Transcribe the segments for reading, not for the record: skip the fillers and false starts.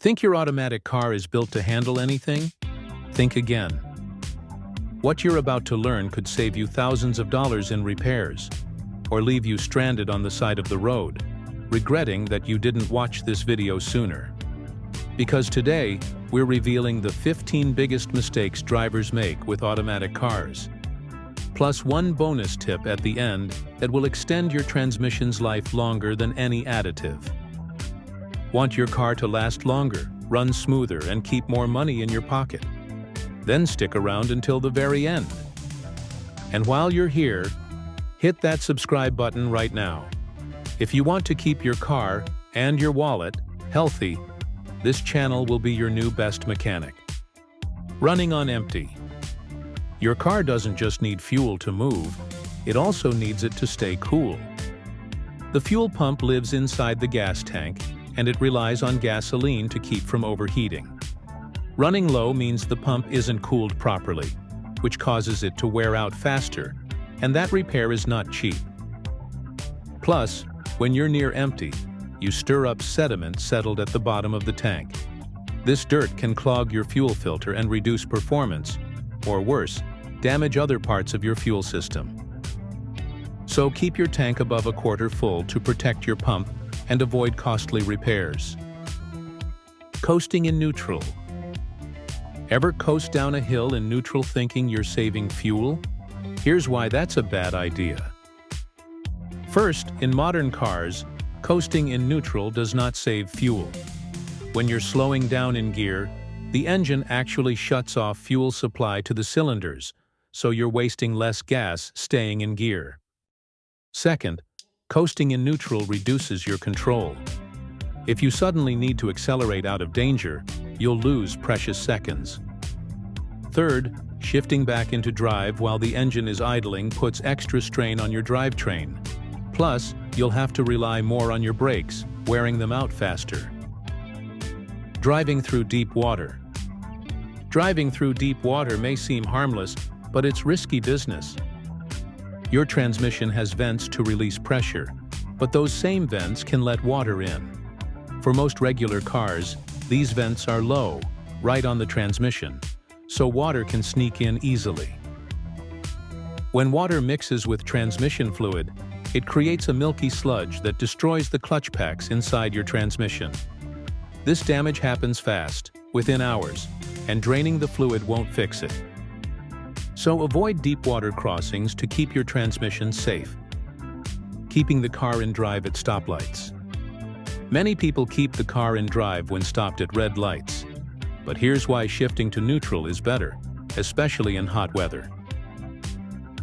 Think your automatic car is built to handle anything? Think again. What you're about to learn could save you thousands of dollars in repairs, or leave you stranded on the side of the road, regretting that you didn't watch this video sooner. Because today, we're revealing the 15 biggest mistakes drivers make with automatic cars. Plus one bonus tip at the end that will extend your transmission's life longer than any additive. Want your car to last longer, run smoother, and keep more money in your pocket? Then stick around until the very end. And while you're here, hit that subscribe button right now. If you want to keep your car and your wallet healthy, this channel will be your new best mechanic. Running on empty. Your car doesn't just need fuel to move, it also needs it to stay cool. The fuel pump lives inside the gas tank, and it relies on gasoline to keep from overheating. Running low means the pump isn't cooled properly, which causes it to wear out faster, and that repair is not cheap. Plus, when you're near empty, you stir up sediment settled at the bottom of the tank. This dirt can clog your fuel filter and reduce performance, or worse, damage other parts of your fuel system. So keep your tank above a quarter full to protect your pump and avoid costly repairs. Coasting in neutral. Ever coast down a hill in neutral thinking you're saving fuel? Here's why that's a bad idea. First, in modern cars, coasting in neutral does not save fuel. When you're slowing down in gear, the engine actually shuts off fuel supply to the cylinders, so you're wasting less gas staying in gear. Second, coasting in neutral reduces your control. If you suddenly need to accelerate out of danger, you'll lose precious seconds. Third, shifting back into drive while the engine is idling puts extra strain on your drivetrain. Plus, you'll have to rely more on your brakes, wearing them out faster. Driving through deep water. Driving through deep water may seem harmless, but it's risky business. Your transmission has vents to release pressure, but those same vents can let water in. For most regular cars, these vents are low, right on the transmission, so water can sneak in easily. When water mixes with transmission fluid, it creates a milky sludge that destroys the clutch packs inside your transmission. This damage happens fast, within hours, and draining the fluid won't fix it. So avoid deep water crossings to keep your transmission safe. Keeping the car in drive at stoplights. Many people keep the car in drive when stopped at red lights. But here's why shifting to neutral is better, especially in hot weather.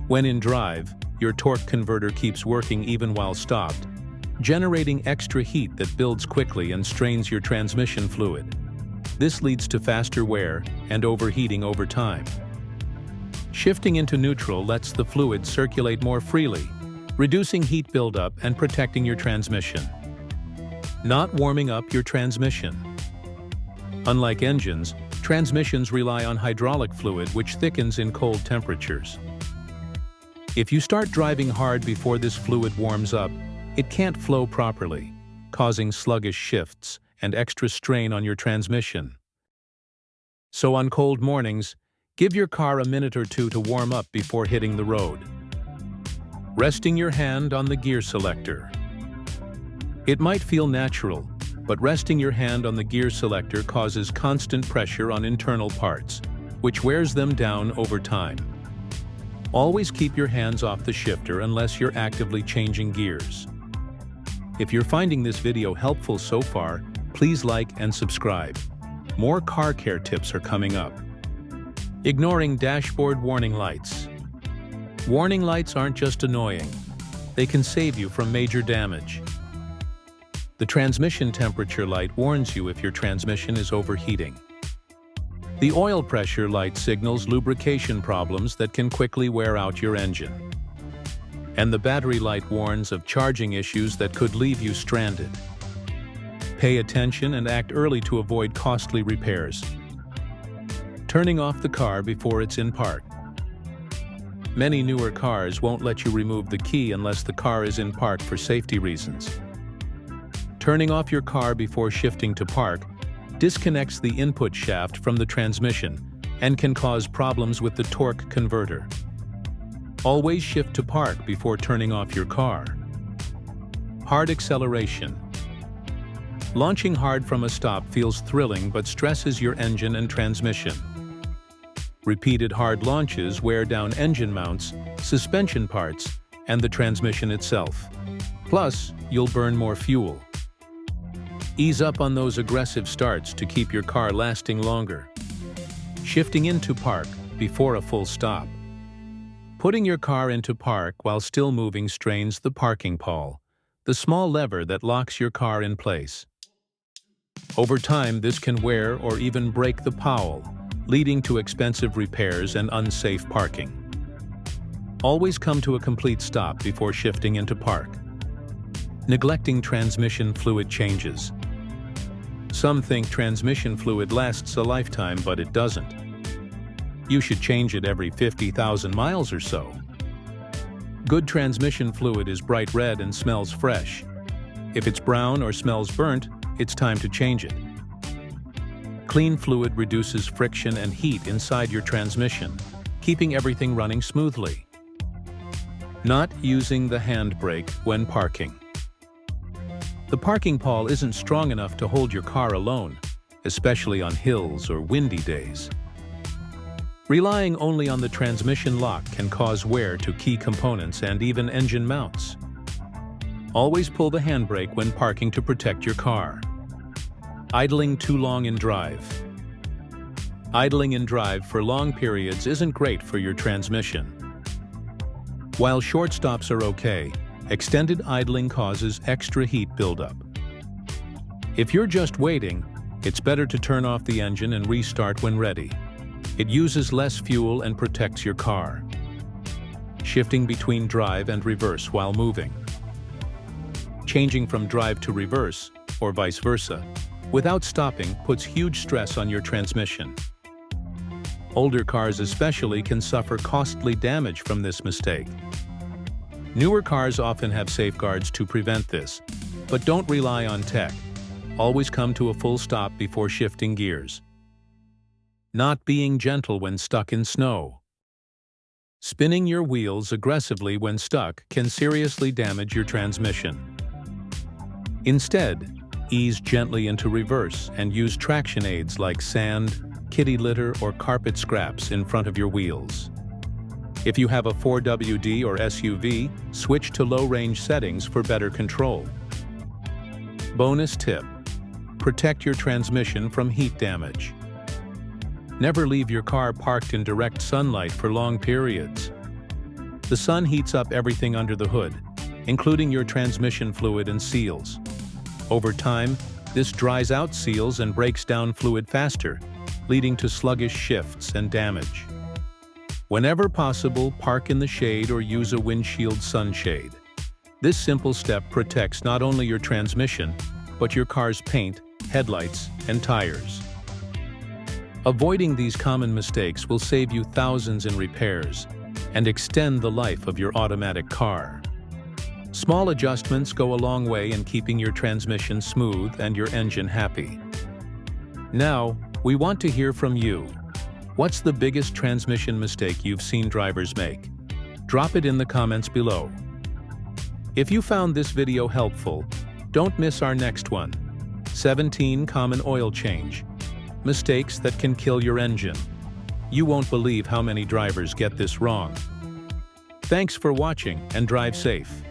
When in drive, your torque converter keeps working even while stopped, generating extra heat that builds quickly and strains your transmission fluid. This leads to faster wear and overheating over time. Shifting into neutral lets the fluid circulate more freely, reducing heat buildup and protecting your transmission. Not warming up your transmission. Unlike engines, transmissions rely on hydraulic fluid which thickens in cold temperatures. If you start driving hard before this fluid warms up, it can't flow properly, causing sluggish shifts and extra strain on your transmission. So on cold mornings, give your car a minute or two to warm up before hitting the road. Resting your hand on the gear selector. It might feel natural, but resting your hand on the gear selector causes constant pressure on internal parts, which wears them down over time. Always keep your hands off the shifter unless you're actively changing gears. If you're finding this video helpful so far, please like and subscribe. More car care tips are coming up. Ignoring dashboard warning lights. Warning lights aren't just annoying. They can save you from major damage. The transmission temperature light warns you if your transmission is overheating. The oil pressure light signals lubrication problems that can quickly wear out your engine. And the battery light warns of charging issues that could leave you stranded. Pay attention and act early to avoid costly repairs. Turning off the car before it's in park. Many newer cars won't let you remove the key unless the car is in park for safety reasons. Turning off your car before shifting to park disconnects the input shaft from the transmission and can cause problems with the torque converter. Always shift to park before turning off your car. Hard acceleration. Launching hard from a stop feels thrilling but stresses your engine and transmission. Repeated hard launches wear down engine mounts, suspension parts, and the transmission itself. Plus, you'll burn more fuel. Ease up on those aggressive starts to keep your car lasting longer. Shifting into park before a full stop. Putting your car into park while still moving strains the parking pawl, the small lever that locks your car in place. Over time, this can wear or even break the pawl, leading to expensive repairs and unsafe parking. Always come to a complete stop before shifting into park. Neglecting transmission fluid changes. Some think transmission fluid lasts a lifetime, but it doesn't. You should change it every 50,000 miles or so. Good transmission fluid is bright red and smells fresh. If it's brown or smells burnt, it's time to change it. Clean fluid reduces friction and heat inside your transmission, keeping everything running smoothly. Not using the handbrake when parking. The parking pawl isn't strong enough to hold your car alone, especially on hills or windy days. Relying only on the transmission lock can cause wear to key components and even engine mounts. Always pull the handbrake when parking to protect your car. Idling too long in drive. Idling in drive for long periods isn't great for your transmission. While short stops are okay, extended idling causes extra heat buildup. If you're just waiting, it's better to turn off the engine and restart when ready. It uses less fuel and protects your car. Shifting between drive and reverse while moving. Changing from drive to reverse, or vice versa, without stopping puts huge stress on your transmission. Older cars especially can suffer costly damage from this mistake. Newer cars often have safeguards to prevent this, but don't rely on tech. Always come to a full stop before shifting gears. Not being gentle when stuck in snow. Spinning your wheels aggressively when stuck can seriously damage your transmission. Instead, ease gently into reverse and use traction aids like sand, kitty litter, or carpet scraps in front of your wheels. If you have a 4WD or SUV, switch to low-range settings for better control. Bonus tip: protect your transmission from heat damage. Never leave your car parked in direct sunlight for long periods. The sun heats up everything under the hood, including your transmission fluid and seals. Over time, this dries out seals and breaks down fluid faster, leading to sluggish shifts and damage. Whenever possible, park in the shade or use a windshield sunshade. This simple step protects not only your transmission, but your car's paint, headlights, and tires. Avoiding these common mistakes will save you thousands in repairs and extend the life of your automatic car. Small adjustments go a long way in keeping your transmission smooth and your engine happy. Now, we want to hear from you. What's the biggest transmission mistake you've seen drivers make? Drop it in the comments below. If you found this video helpful, don't miss our next one: 17 Common Oil Change Mistakes that can kill your engine. You won't believe how many drivers get this wrong. Thanks for watching and drive safe.